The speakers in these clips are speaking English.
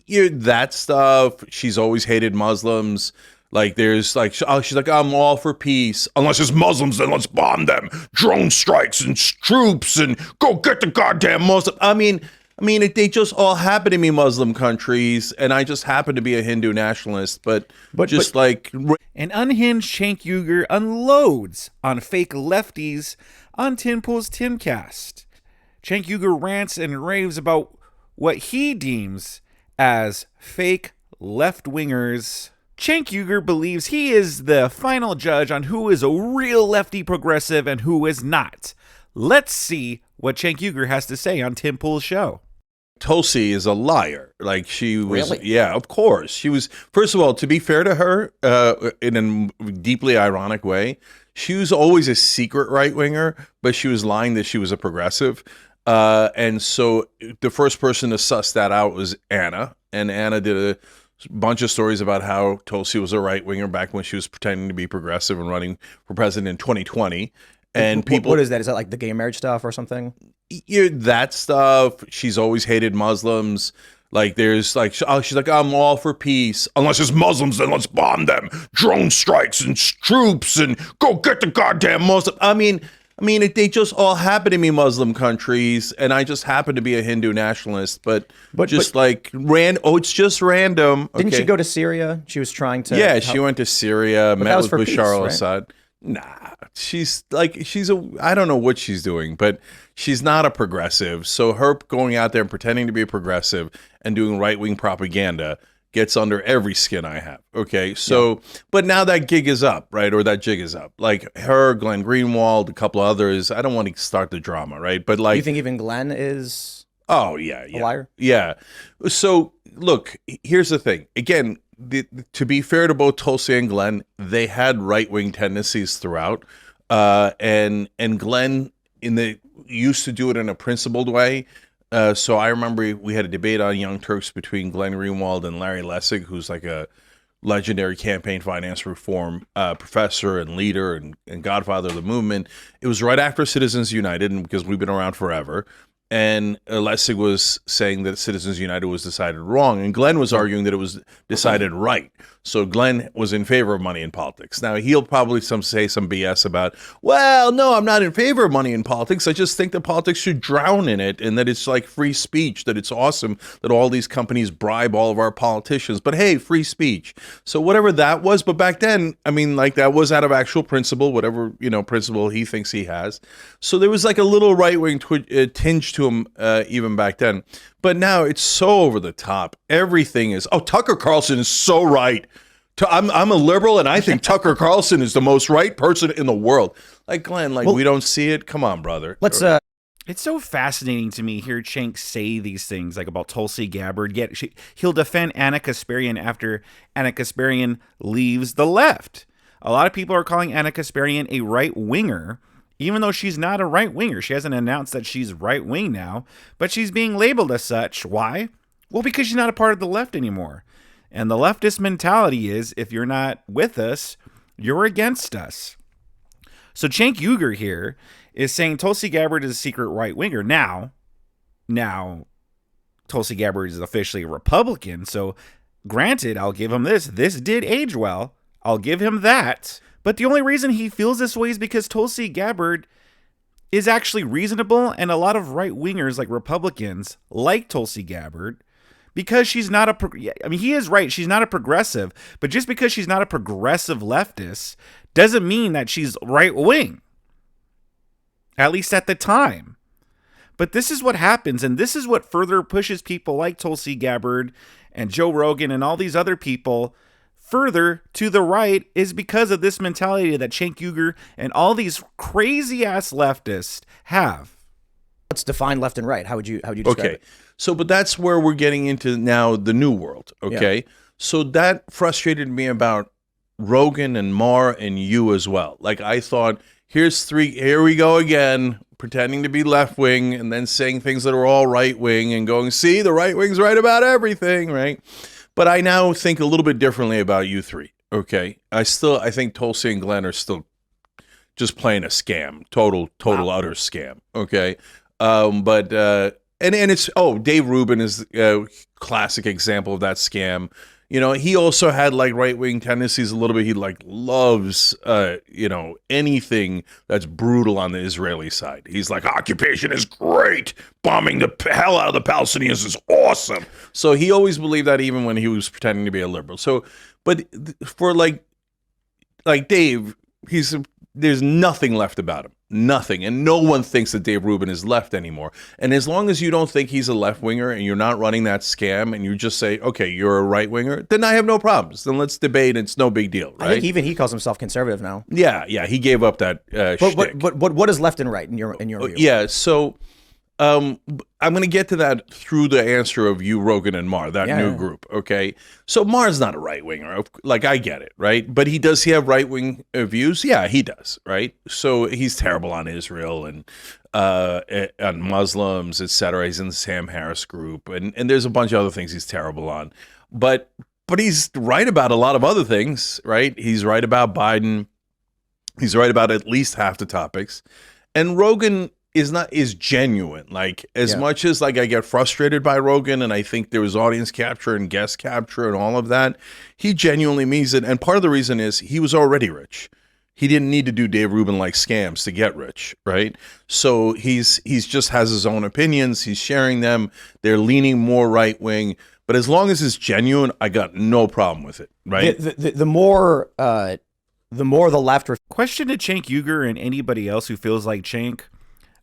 That stuff. She's always hated Muslims. Like there's like she's like, I'm all for peace. Unless it's Muslims, then let's bomb them. Drone strikes and troops and go get the goddamn Muslim. They just all happen to be Muslim countries, and I just happen to be a Hindu nationalist. But like, an unhinged Cenk Uygur unloads on fake lefties on Timpool's Timcast. Cenk Uygur rants and raves about what he deems as fake left-wingers. Cenk Uygur believes he is the final judge on who is a real lefty progressive and who is not. Let's see what Cenk Uygur has to say on Timpool's show. Tulsi is a liar. Like she was, Really? yeah, of course. She was, first of all, to be fair to her, in a deeply ironic way, she was always a secret right-winger, but she was lying that she was a progressive. And so the first person to suss that out was Anna. And Anna did a bunch of stories about how Tulsi was a right-winger back when she was pretending to be progressive and running for president in 2020. And people, what is that? Is that like the gay marriage stuff or something? That stuff. She's always hated Muslims. Like there's like, she's like, I'm all for peace. Unless it's Muslims, then let's bomb them. Drone strikes and troops and go get the goddamn Muslim. They just all happen to be Muslim countries, and I just happen to be a Hindu nationalist. But it's just random. Didn't Okay. she go to Syria? She was trying to. Yeah, she went to Syria, met with for Bashar peace, right? al-Assad. Nah, I don't know what she's doing, but she's not a progressive. So her going out there and pretending to be a progressive and doing right-wing propaganda gets under every skin I have. Okay, so, but now that gig is up, right? Or that jig is up. Like her, Glenn Greenwald, a couple of others. I don't want to start the drama, right? But like, You think even Glenn is oh yeah, a liar? yeah. So look, here's the thing. Again, to be fair to both Tulsi and Glenn, they had right-wing tendencies throughout, and Glenn used to do it in a principled way. So I remember we had a debate on Young Turks between Glenn Greenwald and Larry Lessig, who's like a legendary campaign finance reform professor and leader and godfather of the movement. It was right after Citizens United, and because we've been around forever. And Lessig was saying that Citizens United was decided wrong, and Glenn was arguing that it was decided right. So Glenn was in favor of money in politics. Now, he'll probably say some BS about, well, no, I'm not in favor of money in politics. I just think that politics should drown in it, and that it's like free speech, that it's awesome that all these companies bribe all of our politicians. But hey, free speech. So whatever that was, but back then, that was out of actual principle, whatever, principle he thinks he has. So there was like a little right-wing tinge to him even back then. But now it's so over the top. Everything is, Tucker Carlson is so right. I'm a liberal, and I think Tucker Carlson is the most right person in the world. Like, Glenn, we don't see it. Come on, brother. Let's It's so fascinating to me hear Cenk say these things like about Tulsi Gabbard. Yet he'll defend Anna Kasparian after Anna Kasparian leaves the left. A lot of people are calling Anna Kasparian a right-winger, even though she's not a right-winger. She hasn't announced that she's right-wing now, but she's being labeled as such. Why? Well, because she's not a part of the left anymore. And the leftist mentality is, if you're not with us, you're against us. So Cenk Uygur here is saying Tulsi Gabbard is a secret right-winger. Now, Tulsi Gabbard is officially a Republican, so granted, I'll give him this. This did age well. I'll give him that. But the only reason he feels this way is because Tulsi Gabbard is actually reasonable, and a lot of right-wingers, like Republicans, like Tulsi Gabbard, because she's not he is right, she's not a progressive, but just because she's not a progressive leftist doesn't mean that she's right-wing, at least at the time. But this is what happens, and this is what further pushes people like Tulsi Gabbard and Joe Rogan and all these other people further to the right, is because of this mentality that Cenk Uygur and all these crazy-ass leftists have. Let's define left and right. How would you describe it? So, but that's where we're getting into now the new world, okay? Yeah. So that frustrated me about Rogan and Maher and you as well. Like, I thought, here we go again, pretending to be left-wing and then saying things that are all right-wing and going, see, the right-wing's right about everything, right? But I now think a little bit differently about you three, okay? I think Tulsi and Glenn are still just playing a scam, total utter scam, okay? But and it's Dave Rubin is a classic example of that scam. You know, he also had like right wing tendencies a little bit. He like loves anything that's brutal on the Israeli side. He's like, occupation is great, bombing the hell out of the Palestinians is awesome. So he always believed that, even when he was pretending to be a liberal. So, but for like Dave, there's nothing left about him. Nothing. And no one thinks that Dave Rubin is left anymore. And as long as you don't think he's a left winger and you're not running that scam and you just say, okay, you're a right winger, then I have no problems. Then let's debate. It's no big deal, right? I think even he calls himself conservative now. Yeah. He gave up that shtick. But what is left and right in your view? Yeah. So I'm going to get to that through the answer of you, Rogan, and Mar, that new group. Okay. So Mar's not a right winger. Like, I get it. Right. But he have right wing views? Yeah, he does. Right. So he's terrible on Israel and on Muslims, etc. He's in the Sam Harris group. And there's a bunch of other things he's terrible on. But he's right about a lot of other things. Right. He's right about Biden. He's right about at least half the topics. And Rogan is genuine. Like, as much as like I get frustrated by Rogan and I think there was audience capture and guest capture and all of that, he genuinely means it. And part of the reason is he was already rich. He didn't need to do Dave Rubin like scams to get rich, right? So he's just has his own opinions. He's sharing them. They're leaning more right wing, but as long as it's genuine, I got no problem with it, right? The more the left. Question to Cenk Uygur and anybody else who feels like Cenk.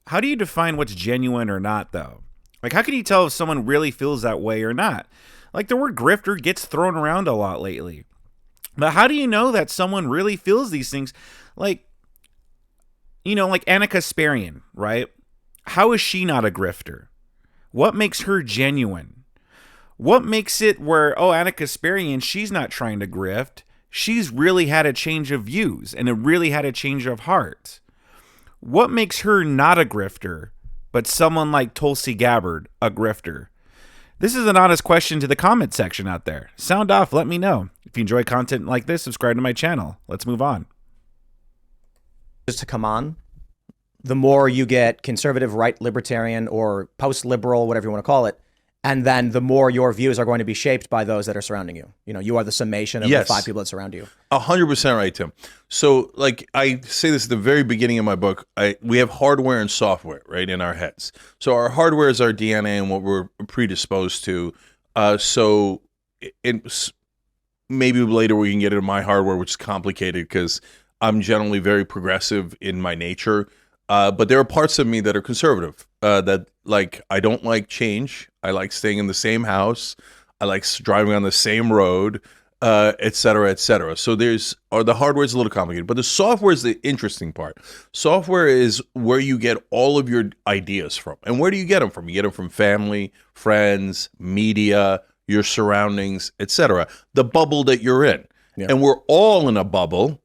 How do you define what's genuine or not, though? Like, how can you tell if someone really feels that way or not? Like, the word grifter gets thrown around a lot lately. But how do you know that someone really feels these things? Like, like Anna Kasparian, right? How is she not a grifter? What makes her genuine? What makes it where, Anna Kasparian, she's not trying to grift. She's really had a change of views and it really had a change of heart. What makes her not a grifter, but someone like Tulsi Gabbard a grifter? This is an honest question to the comment section out there. Sound off, let me know. If you enjoy content like this, subscribe to my channel. Let's move on. Just to come on, the more you get conservative, right, libertarian, or post-liberal, whatever you want to call it, and then the more your views are going to be shaped by those that are surrounding you. You are the summation of the 5 people that surround you. 100% right, Tim. So, like I say this at the very beginning of my book, we have hardware and software, right, in our heads. So our hardware is our DNA and what we're predisposed to. So maybe later we can get into my hardware, which is complicated because I'm generally very progressive in my nature. But there are parts of me that are conservative, that like, I don't like change. I like staying in the same house. I like driving on the same road, et cetera, et cetera. So the hardware is a little complicated, but the software is the interesting part. Software is where you get all of your ideas from. And where do you get them from? You get them from family, friends, media, your surroundings, et cetera. The bubble that you're in. Yeah. And we're all in a bubble.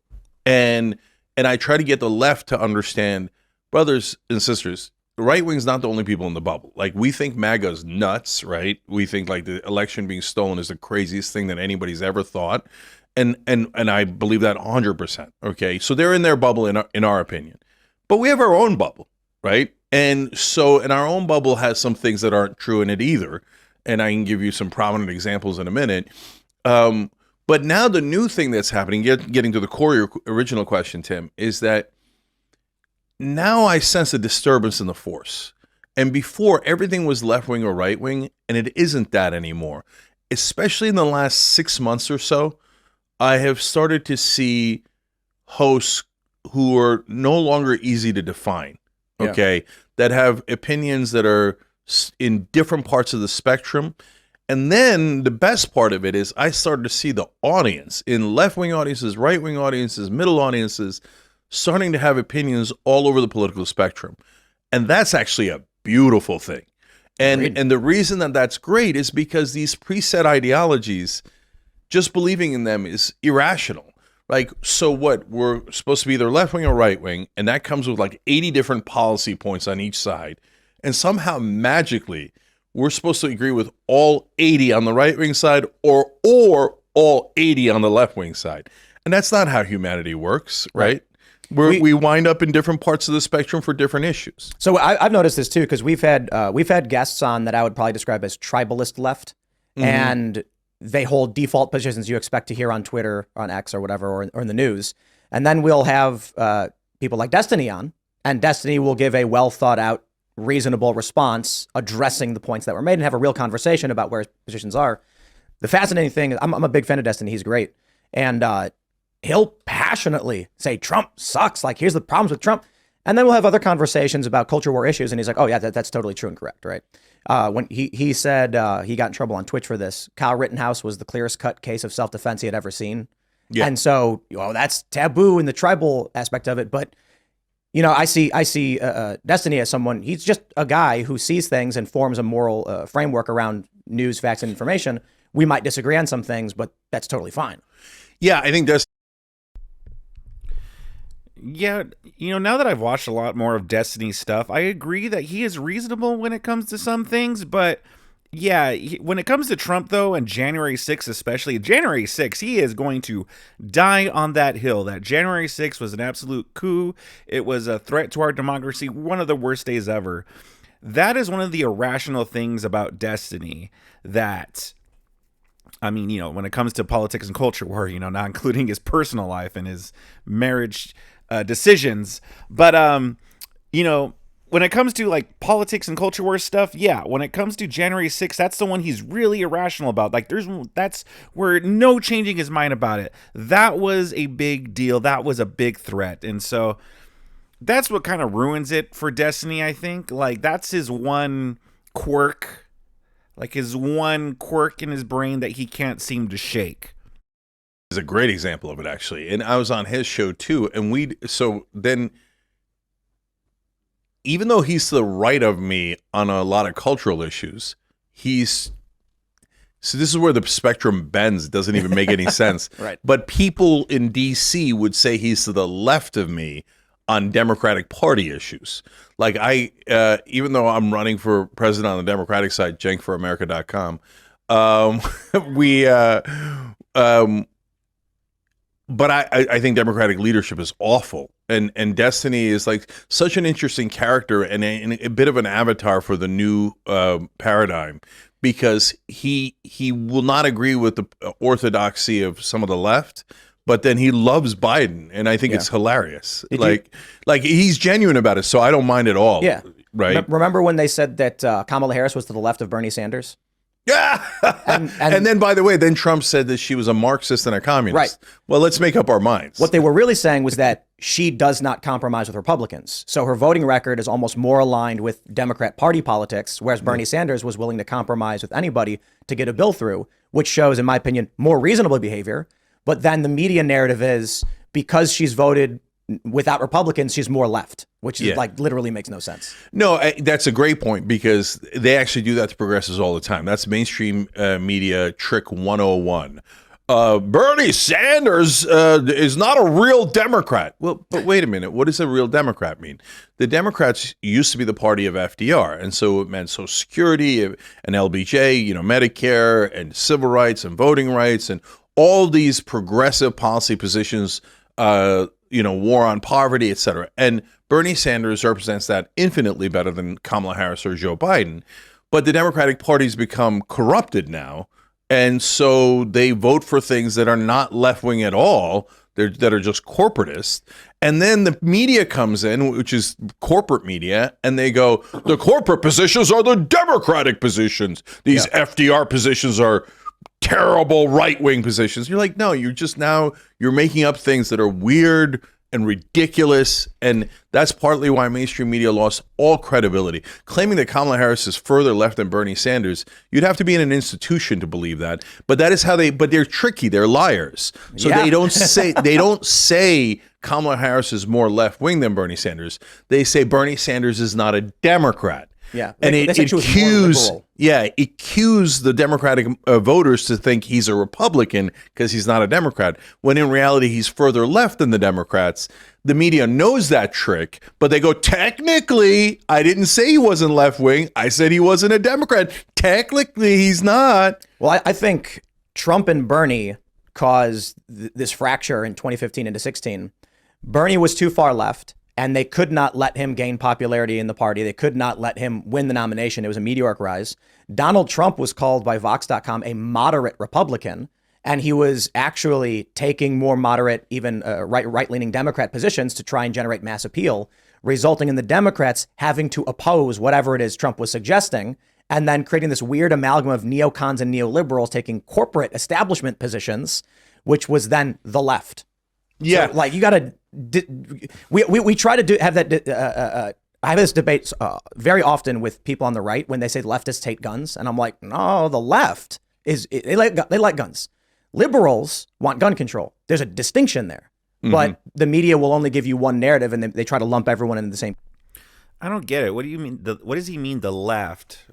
And I try to get the left to understand, brothers and sisters, the right wing's not the only people in the bubble. Like, we think MAGA's nuts, right? We think like the election being stolen is the craziest thing that anybody's ever thought. And I believe that 100%. Okay. So they're in their bubble in our opinion. But we have our own bubble, right? And our own bubble has some things that aren't true in it either. And I can give you some prominent examples in a minute. But now the new thing that's happening, getting to the core of your original question, Tim, is that now I sense a disturbance in the force. And before, everything was left wing or right wing, and it isn't that anymore. Especially in the last 6 months or so, I have started to see hosts who are no longer easy to define, okay, that have opinions that are in different parts of the spectrum. And then the best part of it is I started to see the audience in left-wing audiences, right-wing audiences, middle audiences, starting to have opinions all over the political spectrum. And that's actually a beautiful thing. And the reason that that's great is because these preset ideologies, just believing in them is irrational. Like, so what? We're supposed to be either left-wing or right-wing, and that comes with like 80 different policy points on each side. And somehow magically, we're supposed to agree with all 80 on the right-wing side or all 80 on the left-wing side. And that's not how humanity works, right? We wind up in different parts of the spectrum for different issues. So I've noticed this too, because we've had guests on that I would probably describe as tribalist left, and they hold default positions you expect to hear on Twitter, on X or whatever, or in the news. And then we'll have people like Destiny on, and Destiny will give a well thought out, reasonable response addressing the points that were made and have a real conversation about where his positions are. The fascinating thing is I'm a big fan of Destiny. He's great. And he'll passionately say Trump sucks. Like, here's the problems with Trump. And then we'll have other conversations about culture war issues. And he's like, oh, yeah, that's totally true and correct, right? When he said he got in trouble on Twitch for this, Kyle Rittenhouse was the clearest cut case of self-defense he had ever seen. Yeah. And so, that's taboo in the tribal aspect of it. But, I see Destiny as someone, he's just a guy who sees things and forms a moral framework around news, facts, and information. We might disagree on some things, but that's totally fine. Yeah, I think that's... Yeah, now that I've watched a lot more of Destiny's stuff, I agree that he is reasonable when it comes to some things, but yeah, when it comes to Trump, though, and January 6th especially, January 6th, he is going to die on that hill. That January 6th was an absolute coup. It was a threat to our democracy, one of the worst days ever. That is one of the irrational things about Destiny that... I mean, when it comes to politics and culture war, not including his personal life and his marriage decisions. But, when it comes to like politics and culture war stuff, yeah, when it comes to January 6th, that's the one he's really irrational about. Like that's where no changing his mind about it. That was a big deal. That was a big threat. And so that's what kind of ruins it for Destiny, I think. Like, that's his one quirk. Like, his one quirk in his brain that he can't seem to shake. Is a great example of it, actually. And I was on his show too. And so then, even though he's to the right of me on a lot of cultural issues, so this is where the spectrum bends. It doesn't even make any sense. Right. But people in DC would say he's to the left of me on Democratic Party issues. Like, even though I'm running for president on the Democratic side, cenkforamerica.com, but I think Democratic leadership is awful. And Destiny is like such an interesting character and a bit of an avatar for the new paradigm, because he will not agree with the orthodoxy of some of the left, but then he loves Biden, and I think it's hilarious. Like he's genuine about it, so I don't mind at all. Yeah. Right. Remember when they said that Kamala Harris was to the left of Bernie Sanders? Yeah. And then, by the way, then Trump said that she was a Marxist and a communist. Right. Well, let's make up our minds. What they were really saying was that she does not compromise with Republicans. So her voting record is almost more aligned with Democrat Party politics, whereas Bernie Sanders was willing to compromise with anybody to get a bill through, which shows, in my opinion, more reasonable behavior. But then the media narrative is because she's voted without Republicans, she's more left, which is like literally makes no sense. No, that's a great point, because they actually do that to progressives all the time. That's mainstream media trick 101. Bernie Sanders is not a real Democrat. Well, but wait a minute. What does a real Democrat mean? The Democrats used to be the party of FDR. And so it meant Social Security and LBJ, Medicare and civil rights and voting rights and all these progressive policy positions, war on poverty, et cetera. And Bernie Sanders represents that infinitely better than Kamala Harris or Joe Biden. But the Democratic Party's become corrupted now. And so they vote for things that are not left-wing at all, that are just corporatist. And then the media comes in, which is corporate media, and they go, the corporate positions are the Democratic positions. These FDR positions are terrible right-wing positions. You're like, no, you're making up things that are weird and ridiculous, and that's partly why mainstream media lost all credibility. Claiming that Kamala Harris is further left than Bernie Sanders, you'd have to be in an institution to believe that. But that is how but they're tricky. They're liars. So they don't say Kamala Harris is more left-wing than Bernie Sanders. They say Bernie Sanders is not a Democrat. Yeah, and it cues the Democratic voters to think he's a Republican because he's not a Democrat, when in reality he's further left than the Democrats. The media knows that trick, but they go, technically, I didn't say he wasn't left-wing. I said he wasn't a Democrat. Technically, he's not. Well, I think Trump and Bernie caused this fracture in 2015 into 16 Bernie was too far left, and they could not let him gain popularity in the party. They could not let him win the nomination. It was a meteoric rise. Donald Trump was called by Vox.com a moderate Republican, and he was actually taking more moderate, even right-leaning Democrat positions to try and generate mass appeal, resulting in the Democrats having to oppose whatever it is Trump was suggesting, and then creating this weird amalgam of neocons and neoliberals taking corporate establishment positions, which was then the left. Yeah. So, like, you got to, we try to have that, I have this debate very often with people on the right when they say leftists hate guns. And I'm like, no, the left they like guns. Liberals want gun control. There's a distinction there, but the media will only give you one narrative, and they try to lump everyone into the same. I don't get it. What do you mean? What does he mean? The left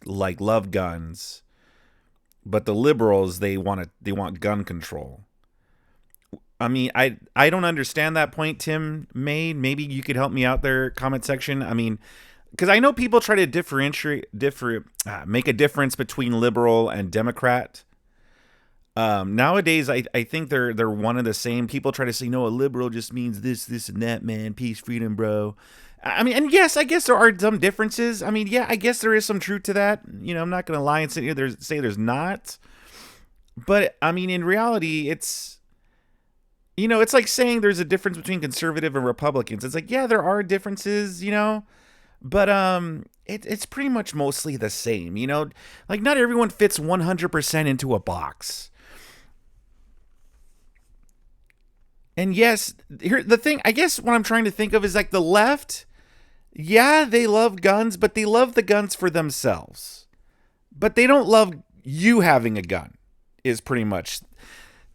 like love guns, but the liberals they want gun control. I mean, I don't understand that point Tim made. Maybe you could help me out there, comment section. I mean, because I know people try to make a difference between liberal and Democrat. Nowadays, I think they're one of the same. People try to say, no, a liberal just means this, and that, man. Peace, freedom, bro. I mean, and yes, I guess there are some differences. I mean, yeah, I guess there is some truth to that. You know, I'm not going to lie and say there's not. But, I mean, in reality, it's, you know, it's like saying there's a difference between conservative and Republicans. It's like, yeah, there are differences, you know, but it's pretty much mostly the same, you know. Like, not everyone fits 100% into a box. And yes, here the thing, I guess what I'm trying to think of is like the left, yeah, they love guns, but they love the guns for themselves. But they don't love you having a gun, is pretty much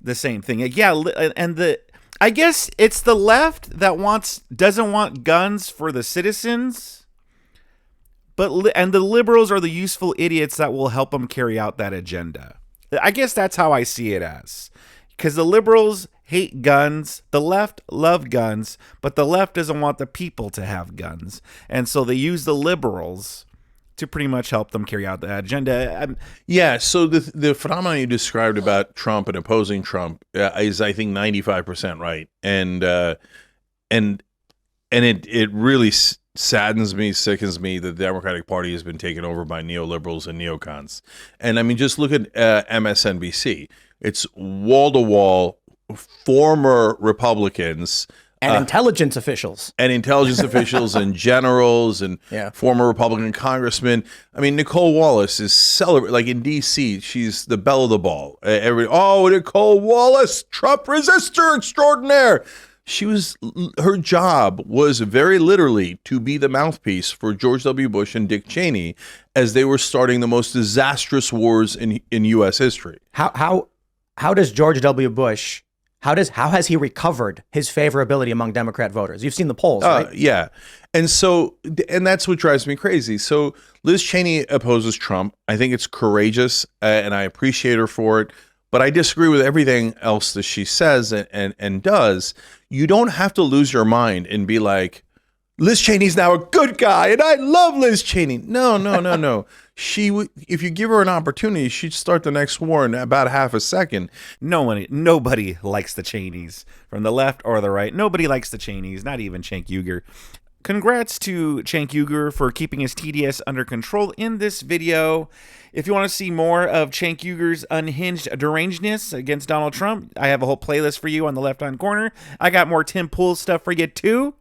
the same thing. Yeah, and I guess it's the left that doesn't want guns for the citizens, and the liberals are the useful idiots that will help them carry out that agenda. I guess that's how I see it as. Because the liberals hate guns, the left love guns, but the left doesn't want the people to have guns. And so they use the liberals to pretty much help them carry out the agenda. Yeah, so the phenomenon you described about Trump and opposing Trump is, I think, 95% right. And it really saddens me, sickens me that the Democratic Party has been taken over by neoliberals and neocons. And I mean, just look at MSNBC. It's wall-to-wall former Republicans and intelligence officials and generals and former Republican congressmen. I mean, Nicole Wallace is celebrated, like in D.C., she's the belle of the ball. Nicole Wallace, Trump resistor extraordinaire. Her job was very literally to be the mouthpiece for George W. Bush and Dick Cheney as they were starting the most disastrous wars in U.S. history. How does George W. Bush, how has he recovered his favorability among Democrat voters? You've seen the polls, right? Yeah. And that's what drives me crazy. So Liz Cheney opposes Trump. I think it's courageous, and I appreciate her for it. But I disagree with everything else that she says and does. You don't have to lose your mind and be like, Liz Cheney's now a good guy, and I love Liz Cheney. No. If you give her an opportunity, she'd start the next war in about half a second. Nobody likes the Cheneys, from the left or the right. Nobody likes the Cheneys, not even Cenk Uygur. Congrats to Cenk Uygur for keeping his TDS under control in this video. If you want to see more of Cenk Uygur's unhinged derangedness against Donald Trump, I have a whole playlist for you on the left-hand corner. I got more Tim Pool stuff for you too.